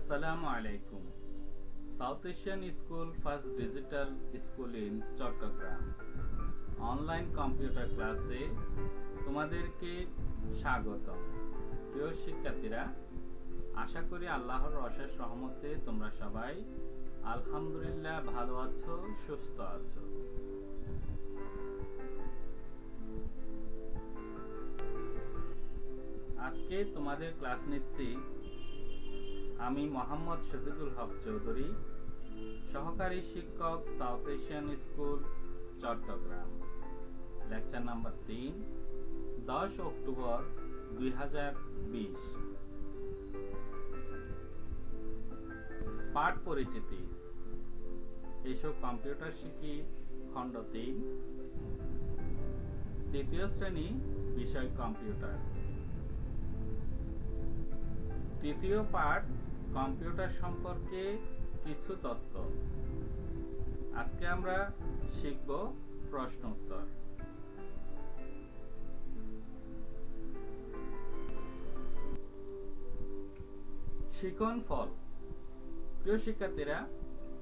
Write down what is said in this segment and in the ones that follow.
Assalamu alaikum. South Asian School First Digital School in Chattogram online computer ক্লাসে তোমাদেরকে স্বাগতম। প্রিয় শিক্ষার্থীরা, আশা করি আল্লাহর অশেষ রহমতে তোমরা সবাই আলহামদুলিল্লাহ ভালো আছো, সুস্থ আছো। আজকে তোমাদের ক্লাস নিচ্ছি আমি মোহাম্মদ শহীদুল হক চৌধুরী, সহকারী শিক্ষক, South Asian School Chattogram. Lecture number 3, 10 October 2020। পাঠ পরিচিতি। এসব কম্পিউটার শিখি খণ্ড 3, তৃতীয় শ্রেণী, বিষয় কম্পিউটার। তৃতীয় পাঠ, কম্পিউটার সম্পর্কে কিছু তথ্য। আজকে আমরা শিখব প্রশ্ন উত্তর। শিখন ফল। প্রিয় শিক্ষার্থীরা,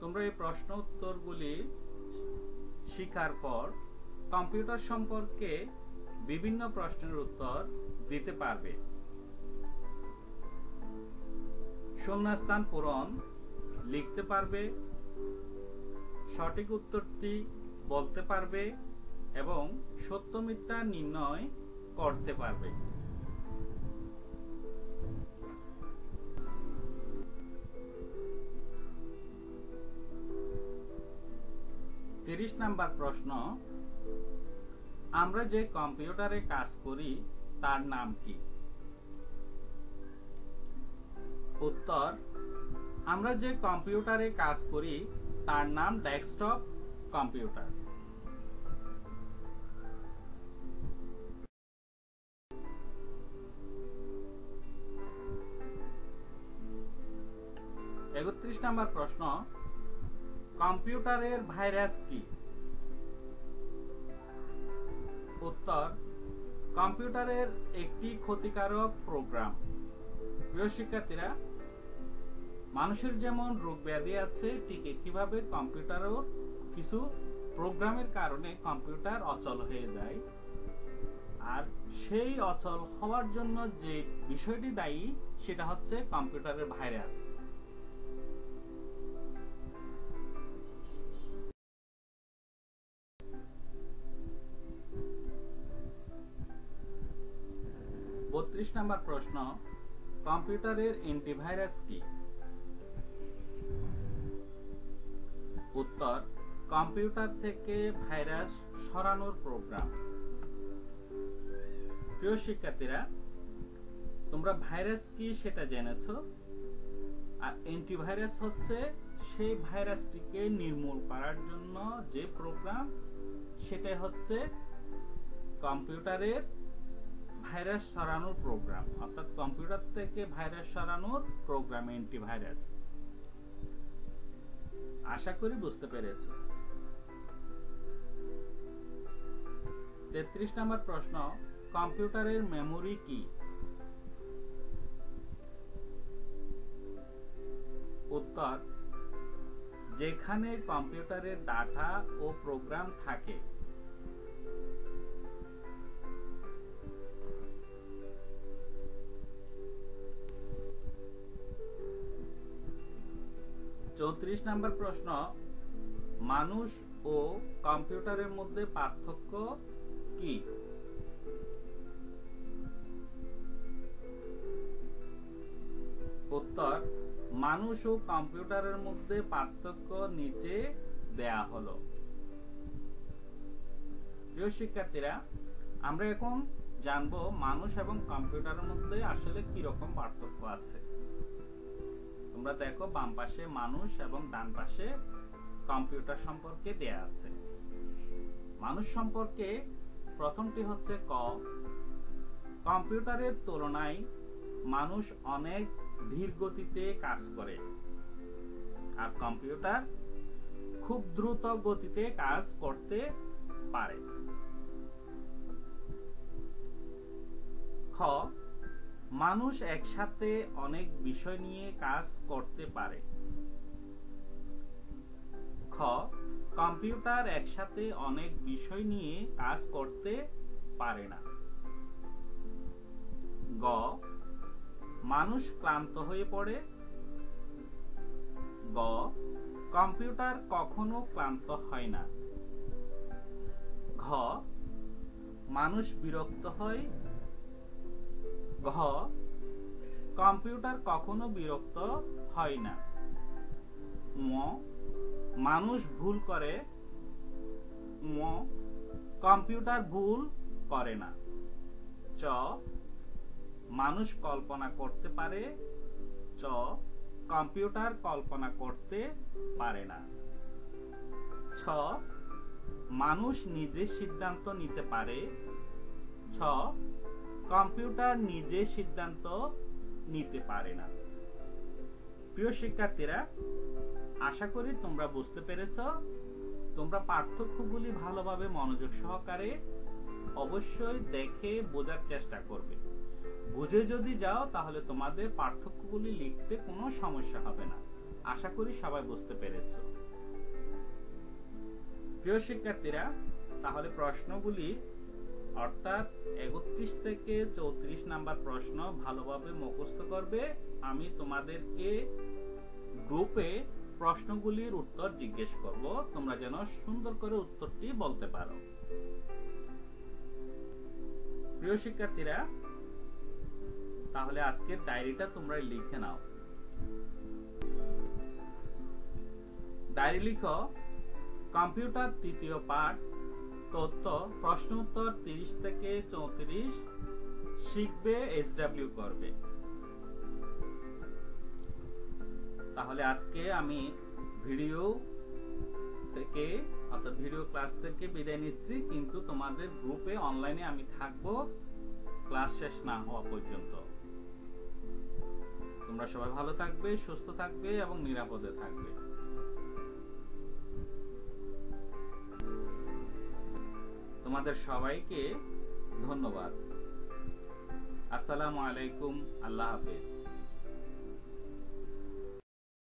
তোমরা এই প্রশ্ন উত্তরগুলি শিখার পর কম্পিউটার সম্পর্কে বিভিন্ন প্রশ্নের উত্তর দিতে পারবে। শূন্যস্থান পূরণ লিখতে পারবে, সঠিক উত্তরটি বলতে পারবে এবং সত্য মিথ্যা নির্ণয় করতে পারবে। তিরিশ নাম্বার প্রশ্ন, আমরা যে কম্পিউটারে কাজ করি তার নাম কি? উত্তর, আমরা যে কম্পিউটারে কাজ করি তার নাম ডেস্কটপ কম্পিউটার। একত্রিশ নাম্বার প্রশ্ন, কম্পিউটারের ভাইরাস কি? উত্তর, কম্পিউটারের একটি ক্ষতিকারক প্রোগ্রাম। প্রিয় শিক্ষার্থীরা, মানুষের যেমন রোগ ব্যাধি আছে, ঠিক একইভাবে কম্পিউটারও কিছু প্রোগ্রামের কারণে কম্পিউটার অচল হয়ে যায়। আর সেই অচল হওয়ার জন্য যে বিষয়টি দায়ী সেটা হচ্ছে কম্পিউটারের ভাইরাস। বত্রিশ নাম্বার প্রশ্ন, কম্পিউটারের অ্যান্টিভাইরাস কি? উত্তর, কম্পিউটার থেকে ভাইরাস সরানোর প্রোগ্রাম। প্রিয় শিক্ষার্থীরা, তোমরা ভাইরাস কি সেটা জেনেছো, আর অ্যান্টিভাইরাস হচ্ছে সেই ভাইরাসটিকে নির্মূল করার জন্য যে প্রোগ্রাম, সেটাই হচ্ছে কম্পিউটারের ভাইরাস সরানোর প্রোগ্রাম, অর্থাৎ কম্পিউটার থেকে ভাইরাস সরানোর প্রোগ্রাম অ্যান্টিভাইরাস। আশা করি বুঝতে পেরেছো। 33 নম্বর প্রশ্ন, কম্পিউটারের মেমোরি কি? উত্তর, যেখানে কম্পিউটারের ডাটা ও প্রোগ্রাম থাকে। চৌত্রিশ নম্বর প্রশ্ন, মানুষ ও কম্পিউটারের মধ্যে পার্থক্য কি? উত্তর, মানুষ ও কম্পিউটারের মধ্যে পার্থক্য নিচে দেয়া হলো। প্রিয় শিক্ষার্থীরা, আমরা এখন জানবো মানুষ এবং কম্পিউটারের মধ্যে আসলে কি রকম পার্থক্য আছে। তোমরা দেখো, বাম পাশে মানুষ এবং ডান পাশে কম্পিউটার সম্পর্কে দেয়া আছে। মানুষ সম্পর্কে প্রথমটি হচ্ছে ক, কম্পিউটারের তুলনায় মানুষ অনেক ধীর গতিতে কাজ করে, আর কম্পিউটার খুব দ্রুত গতিতে কাজ করতে পারে। খ, মানুষ একসাথে অনেক বিষয় নিয়ে কাজ করতে পারে। খ, কম্পিউটার একসাথে অনেক বিষয় নিয়ে কাজ করতে পারে না। গ, মানুষ ক্লান্ত হয়ে পড়ে। গ, কম্পিউটার কখনো ক্লান্ত হয় না। ঘ, মানুষ বিরক্ত হয়। ঘ, কম্পিউটার কখনো বিরক্ত হয় না। ম, মানুষ ভুল করে। ম, কম্পিউটার ভুল করে না। চ, মানুষ কল্পনা করতে পারে। চ, কম্পিউটার কল্পনা করতে পারে না। ছ, মানুষ নিজে সিদ্ধান্ত নিতে পারে। ছ, কম্পিউটার নিজে সিদ্ধান্ত নিতে পারে না। প্রিয় শিক্ষার্থীরা, আশা করি তোমরা বুঝতে পেরেছ। তোমরা পার্থক্যগুলি ভালোভাবে মনোযোগ সহকারে অবশ্যই দেখে বোঝার চেষ্টা করবে। বুঝে যদি যাও তাহলে তোমাদের পার্থক্যগুলি লিখতে কোনো সমস্যা হবে না। আশা করি সবাই বুঝতে পেরেছ। প্রিয় শিক্ষার্থীরা, তাহলে প্রশ্নগুলি অর্থাৎ 31 থেকে 34 নাম্বার প্রশ্ন ভালোভাবে মুখস্থ করবে। আমি তোমাদেরকে গ্রুপে প্রশ্নগুলির উত্তর জিজ্ঞেস করব, তোমরা যেন সুন্দর করে উত্তরটি বলতে পারো। প্রিয় শিক্ষার্থীরা, তাহলে আজকের ডায়েরিটা তোমরা লিখে নাও। ডায়েরি লিখো, কম্পিউটার তৃতীয় পাঠ, তথ্য প্রশ্ন উত্তর 30 থেকে 34 শিখবে, SW করবে। তাহলে আজকে আমি ভিডিও থেকে অর্থাৎ ভিডিও ক্লাস থেকে বিদায় নিচ্ছি, কিন্তু তোমাদের গ্রুপে অনলাইনে আমি থাকবো ক্লাস শেষ না হওয়া পর্যন্ত। তোমরা সবাই ভালো থাকবে, সুস্থ থাকবে এবং নিরাপদে থাকবে। তোমাদের সবাইকে ধন্যবাদ। আসসালামু আলাইকুম, আল্লাহ হাফেজ।